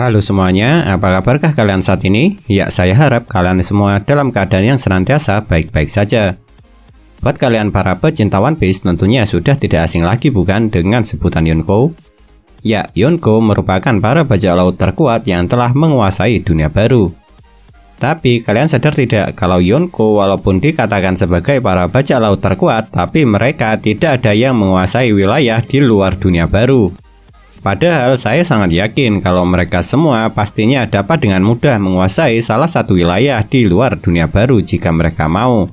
Halo semuanya, apa kabarkah kalian saat ini? Ya, saya harap kalian semua dalam keadaan yang senantiasa baik-baik saja. Buat kalian para pecinta One Piece tentunya sudah tidak asing lagi bukan dengan sebutan Yonko? Ya, Yonko merupakan para bajak laut terkuat yang telah menguasai dunia baru. Tapi kalian sadar tidak kalau Yonko walaupun dikatakan sebagai para bajak laut terkuat, tapi mereka tidak ada yang menguasai wilayah di luar dunia baru. Padahal saya sangat yakin kalau mereka semua pastinya dapat dengan mudah menguasai salah satu wilayah di luar dunia baru jika mereka mau.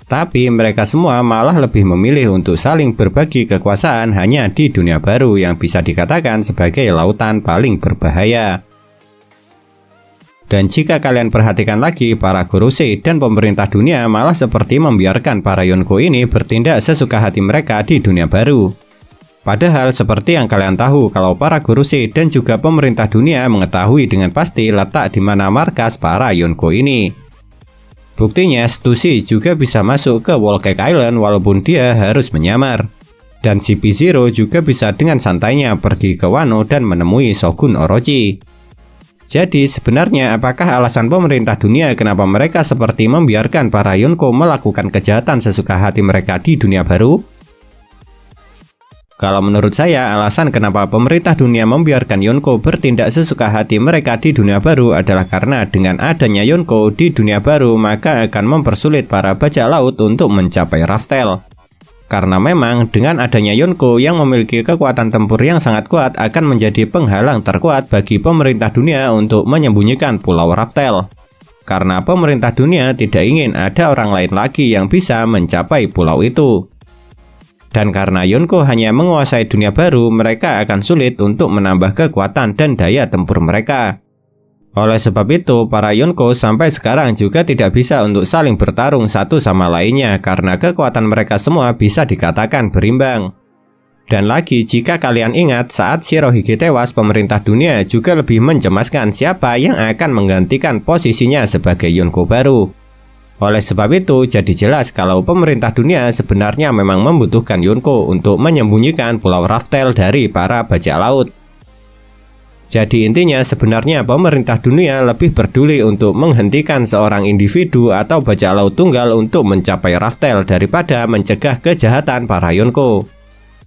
Tapi mereka semua malah lebih memilih untuk saling berbagi kekuasaan hanya di dunia baru yang bisa dikatakan sebagai lautan paling berbahaya. Dan jika kalian perhatikan lagi, para Gorosei dan pemerintah dunia malah seperti membiarkan para Yonko ini bertindak sesuka hati mereka di dunia baru. Padahal seperti yang kalian tahu kalau para Gorosei dan juga pemerintah dunia mengetahui dengan pasti letak di mana markas para Yonko ini. Buktinya Stussy juga bisa masuk ke Whole Cake Island walaupun dia harus menyamar. Dan CP0 juga bisa dengan santainya pergi ke Wano dan menemui Shogun Orochi. Jadi sebenarnya apakah alasan pemerintah dunia kenapa mereka seperti membiarkan para Yonko melakukan kejahatan sesuka hati mereka di dunia baru? Kalau menurut saya, alasan kenapa pemerintah dunia membiarkan Yonko bertindak sesuka hati mereka di dunia baru adalah karena dengan adanya Yonko di dunia baru maka akan mempersulit para bajak laut untuk mencapai Raftel. Karena memang dengan adanya Yonko yang memiliki kekuatan tempur yang sangat kuat akan menjadi penghalang terkuat bagi pemerintah dunia untuk menyembunyikan Pulau Raftel. Karena pemerintah dunia tidak ingin ada orang lain lagi yang bisa mencapai pulau itu. Dan karena Yonko hanya menguasai dunia baru, mereka akan sulit untuk menambah kekuatan dan daya tempur mereka. Oleh sebab itu, para Yonko sampai sekarang juga tidak bisa untuk saling bertarung satu sama lainnya karena kekuatan mereka semua bisa dikatakan berimbang. Dan lagi, jika kalian ingat saat Shirohige tewas, pemerintah dunia juga lebih mencemaskan siapa yang akan menggantikan posisinya sebagai Yonko baru. Oleh sebab itu, jadi jelas kalau pemerintah dunia sebenarnya memang membutuhkan Yonko untuk menyembunyikan Pulau Raftel dari para bajak laut. Jadi intinya sebenarnya pemerintah dunia lebih peduli untuk menghentikan seorang individu atau bajak laut tunggal untuk mencapai Raftel daripada mencegah kejahatan para Yonko.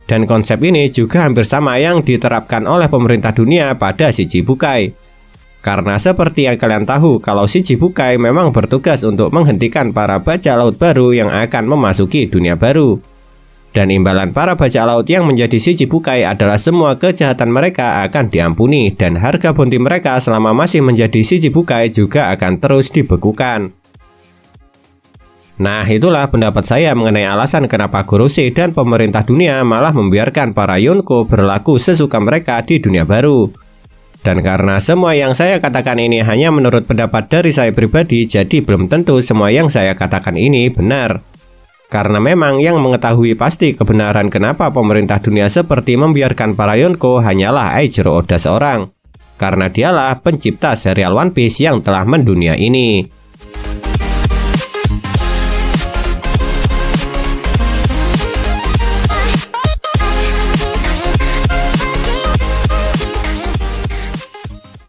Dan konsep ini juga hampir sama yang diterapkan oleh pemerintah dunia pada Shichibukai. Karena seperti yang kalian tahu kalau Shichibukai memang bertugas untuk menghentikan para bajak laut baru yang akan memasuki dunia baru. Dan imbalan para bajak laut yang menjadi Shichibukai adalah semua kejahatan mereka akan diampuni dan harga bounty mereka selama masih menjadi Shichibukai juga akan terus dibekukan. Nah, itulah pendapat saya mengenai alasan kenapa Gorosei dan pemerintah dunia malah membiarkan para Yonko berlaku sesuka mereka di dunia baru. Dan karena semua yang saya katakan ini hanya menurut pendapat dari saya pribadi, jadi belum tentu semua yang saya katakan ini benar. Karena memang yang mengetahui pasti kebenaran kenapa pemerintah dunia seperti membiarkan para Yonko hanyalah Eiichiro Oda seorang. Karena dialah pencipta serial One Piece yang telah mendunia ini.